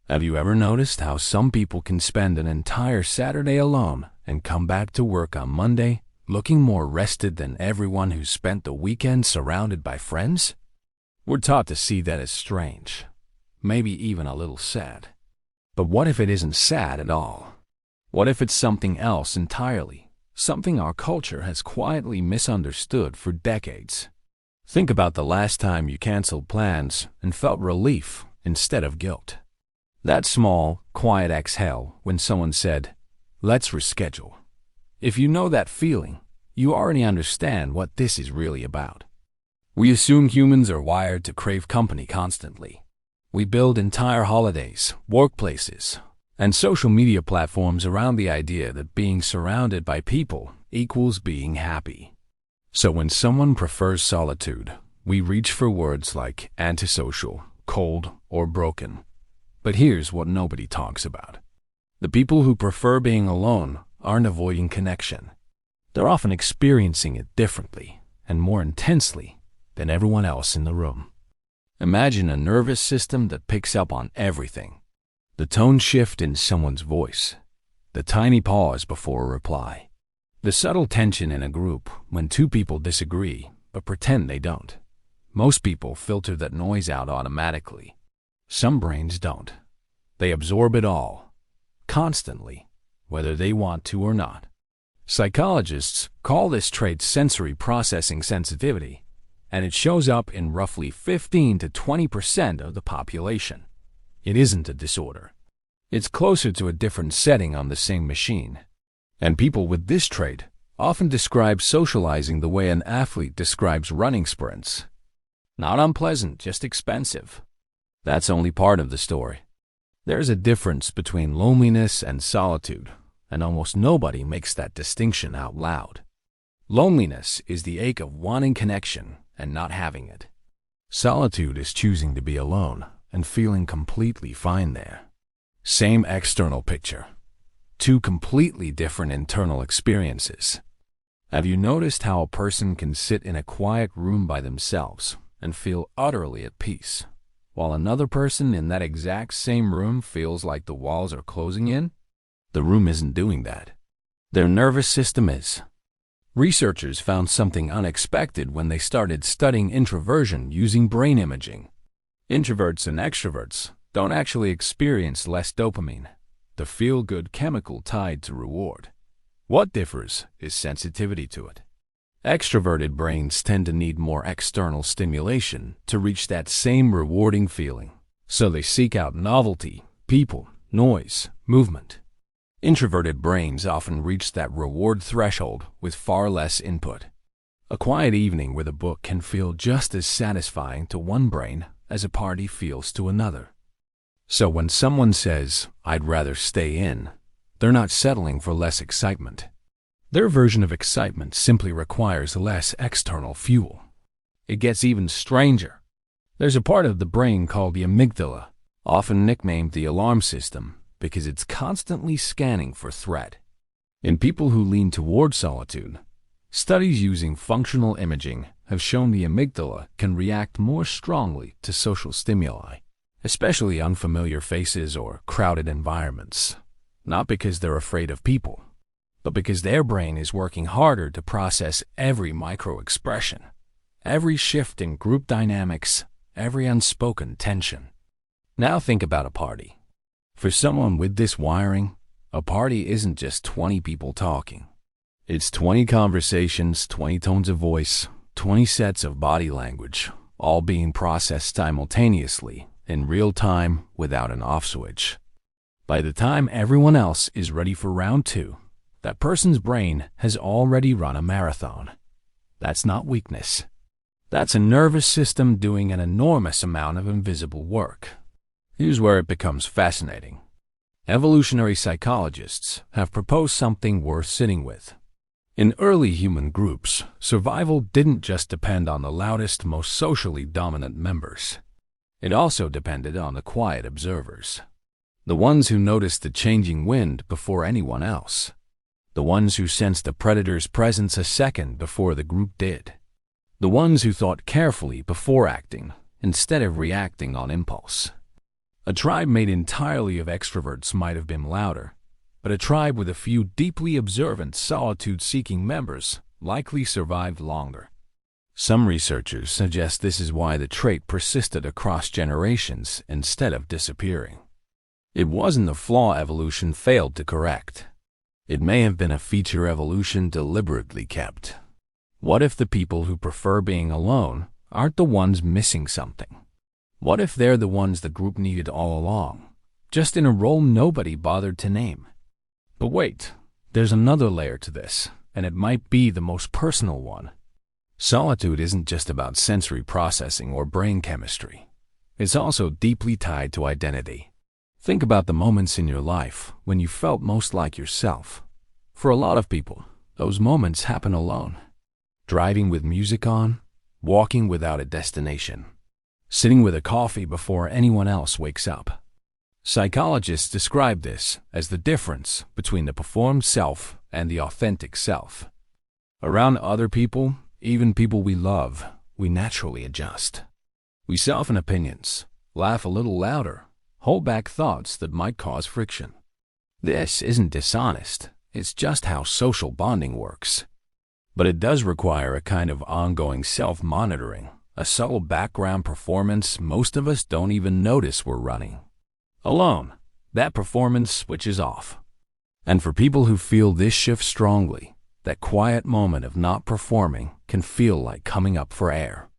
Have you ever noticed how some people can spend an entire Saturday alone and come back to work on Monday looking more rested than everyone who spent the weekend surrounded by friends? We're taught to see that as strange, maybe even a little sad. But what if it isn't sad at all? What if it's something else entirely, something our culture has quietly misunderstood for decades? Think about the last time you canceled plans and felt relief instead of guilt. That small, quiet exhale when someone said, "Let's reschedule." If you know that feeling, you already understand what this is really about. We assume humans are wired to crave company constantly. We build entire holidays, workplaces, and social media platforms around the idea that being surrounded by people equals being happy. So when someone prefers solitude, we reach for words like antisocial, cold, or broken. But here's what nobody talks about. The people who prefer being alone aren't avoiding connection. They're often experiencing it differently and more intensely than everyone else in the room. Imagine a nervous system that picks up on everything. The tone shift in someone's voice, the tiny pause before a reply, the subtle tension in a group when two people disagree but pretend they don't. Most people filter that noise out automatically. Some brains don't. They absorb it all, constantly, whether they want to or not. Psychologists call this trait sensory processing sensitivity, and it shows up in roughly 15 to 20% of the population. It isn't a disorder. It's closer to a different setting on the same machine. And people with this trait often describe socializing the way an athlete describes running sprints. Not unpleasant, just expensive. That's only part of the story. There's a difference between loneliness and solitude, and almost nobody makes that distinction out loud. Loneliness is the ache of wanting connection and not having it. Solitude is choosing to be alone and feeling completely fine there. Same external picture. Two completely different internal experiences. Have you noticed how a person can sit in a quiet room by themselves and feel utterly at peace, while another person in that exact same room feels like the walls are closing in? The room isn't doing that. Their nervous system is. Researchers found something unexpected when they started studying introversion using brain imaging. Introverts and extroverts don't actually experience less dopamine, the feel-good chemical tied to reward. What differs is sensitivity to it. Extroverted brains tend to need more external stimulation to reach that same rewarding feeling, so they seek out novelty, people, noise, movement. Introverted brains often reach that reward threshold with far less input. A quiet evening with a book can feel just as satisfying to one brain as a party feels to another. So when someone says, "I'd rather stay in," they're not settling for less excitement. Their version of excitement simply requires less external fuel. It gets even stranger. There's a part of the brain called the amygdala, often nicknamed the alarm system, because it's constantly scanning for threat. In people who lean toward solitude, studies using functional imaging have shown the amygdala can react more strongly to social stimuli, especially unfamiliar faces or crowded environments, not because they're afraid of people, but because their brain is working harder to process every micro-expression, every shift in group dynamics, every unspoken tension. Now think about a party. For someone with this wiring, a party isn't just 20 people talking. It's 20 conversations, 20 tones of voice, 20 sets of body language, all being processed simultaneously, in real time, without an off switch. By the time everyone else is ready for round two, that person's brain has already run a marathon. That's not weakness. That's a nervous system doing an enormous amount of invisible work. Here's where it becomes fascinating. Evolutionary psychologists have proposed something worth sitting with. In early human groups, survival didn't just depend on the loudest, most socially dominant members. It also depended on the quiet observers. The ones who noticed the changing wind before anyone else. The ones who sensed a predator's presence a second before the group did. The ones who thought carefully before acting, instead of reacting on impulse. A tribe made entirely of extroverts might have been louder, but a tribe with a few deeply observant, solitude-seeking members likely survived longer. Some researchers suggest this is why the trait persisted across generations instead of disappearing. It wasn't a flaw evolution failed to correct. It may have been a feature evolution deliberately kept. What if the people who prefer being alone aren't the ones missing something? What if they're the ones the group needed all along, just in a role nobody bothered to name? But wait, there's another layer to this, and it might be the most personal one. Solitude isn't just about sensory processing or brain chemistry. It's also deeply tied to identity. Think about the moments in your life when you felt most like yourself. For a lot of people, those moments happen alone. Driving with music on, walking without a destination, sitting with a coffee before anyone else wakes up. Psychologists describe this as the difference between the performed self and the authentic self. Around other people, even people we love, we naturally adjust. We soften opinions, laugh a little louder, hold back thoughts that might cause friction. This isn't dishonest, it's just how social bonding works. But it does require a kind of ongoing self-monitoring, a subtle background performance most of us don't even notice we're running. Alone, that performance switches off. And for people who feel this shift strongly, that quiet moment of not performing can feel like coming up for air.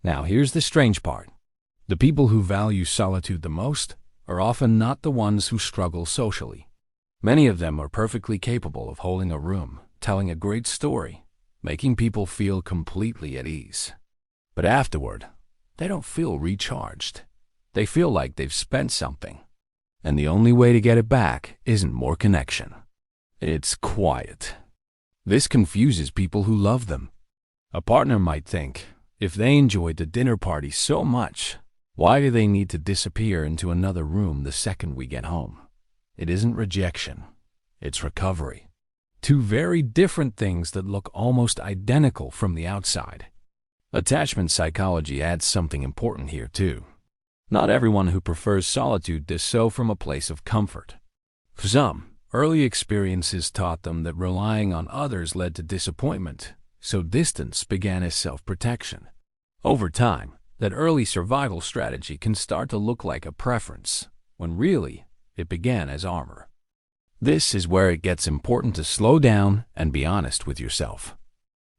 Now here's the strange part. The people who value solitude the most are often not the ones who struggle socially. Many of them are perfectly capable of holding a room, telling a great story, making people feel completely at ease. But afterward, they don't feel recharged. They feel like they've spent something. And the only way to get it back isn't more connection. It's quiet. This confuses people who love them. A partner might think, if they enjoyed the dinner party so much, why do they need to disappear into another room the second we get home? It isn't rejection. It's recovery. Two very different things that look almost identical from the outside. Attachment psychology adds something important here too. Not everyone who prefers solitude does so from a place of comfort. For some, early experiences taught them that relying on others led to disappointment, so distance began as self-protection. Over time, that early survival strategy can start to look like a preference, when really, it began as armor. This is where it gets important to slow down and be honest with yourself.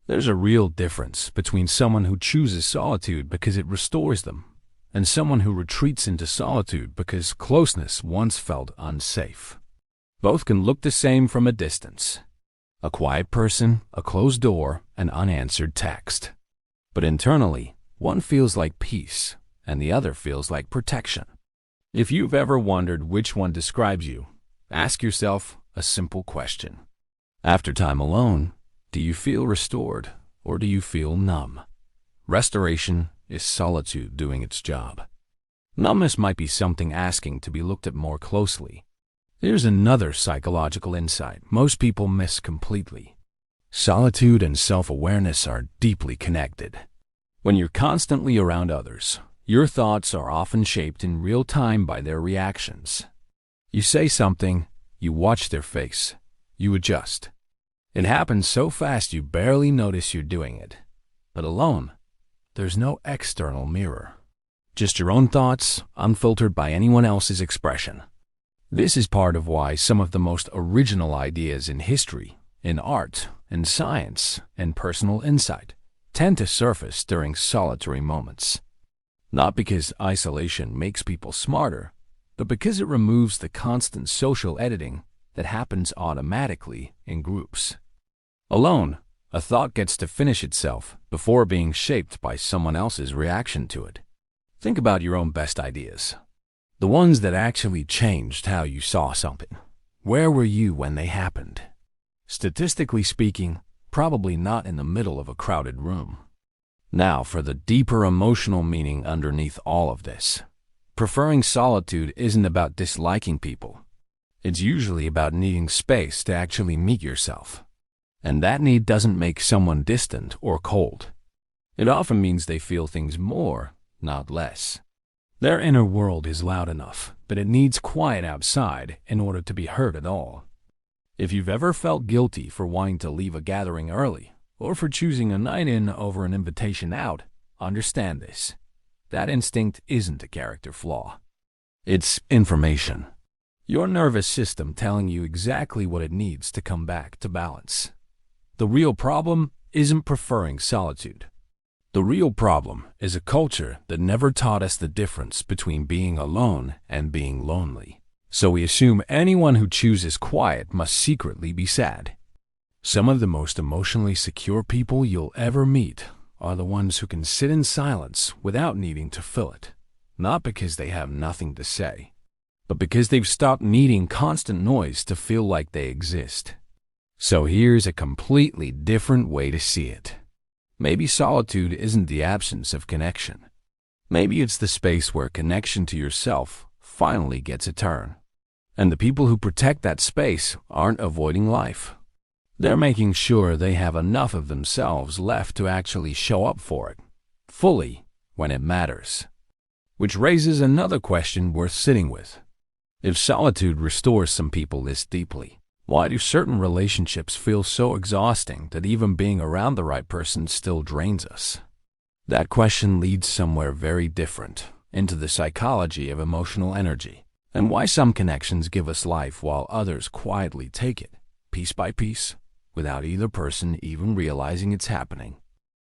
There's a real difference between someone who chooses solitude because it restores them, and someone who retreats into solitude because closeness once felt unsafe. Both can look the same from a distance. A quiet person, a closed door, an unanswered text. But internally, one feels like peace, and the other feels like protection. If you've ever wondered which one describes you, ask yourself a simple question. After time alone, do you feel restored, or do you feel numb? Restoration is solitude doing its job. Numbness might be something asking to be looked at more closely. Here's another psychological insight most people miss completely. Solitude and self-awareness are deeply connected. When you're constantly around others, your thoughts are often shaped in real time by their reactions. You say something, you watch their face, you adjust. It happens so fast you barely notice you're doing it. But alone, there's no external mirror. Just your own thoughts, unfiltered by anyone else's expression. This is part of why some of the most original ideas in history, in art, in science, and personal insight tend to surface during solitary moments. Not because isolation makes people smarter, but because it removes the constant social editing that happens automatically in groups. Alone, a thought gets to finish itself before being shaped by someone else's reaction to it. Think about your own best ideas. The ones that actually changed how you saw something. Where were you when they happened? Statistically speaking, probably not in the middle of a crowded room. Now for the deeper emotional meaning underneath all of this. Preferring solitude isn't about disliking people. It's usually about needing space to actually meet yourself. And that need doesn't make someone distant or cold. It often means they feel things more, not less. Their inner world is loud enough, but it needs quiet outside in order to be heard at all. If you've ever felt guilty for wanting to leave a gathering early, or for choosing a night in over an invitation out, understand this. That instinct isn't a character flaw. It's information. Your nervous system telling you exactly what it needs to come back to balance. The real problem isn't preferring solitude. The real problem is a culture that never taught us the difference between being alone and being lonely. So we assume anyone who chooses quiet must secretly be sad. Some of the most emotionally secure people you'll ever meet are the ones who can sit in silence without needing to fill it. Not because they have nothing to say, but because they've stopped needing constant noise to feel like they exist. So here's a completely different way to see it. Maybe solitude isn't the absence of connection. Maybe it's the space where connection to yourself finally gets a turn. And the people who protect that space aren't avoiding life. They're making sure they have enough of themselves left to actually show up for it, fully, when it matters. Which raises another question worth sitting with. If solitude restores some people this deeply, why do certain relationships feel so exhausting that even being around the right person still drains us? That question leads somewhere very different, into the psychology of emotional energy, and why some connections give us life while others quietly take it, piece by piece, without either person even realizing it's happening.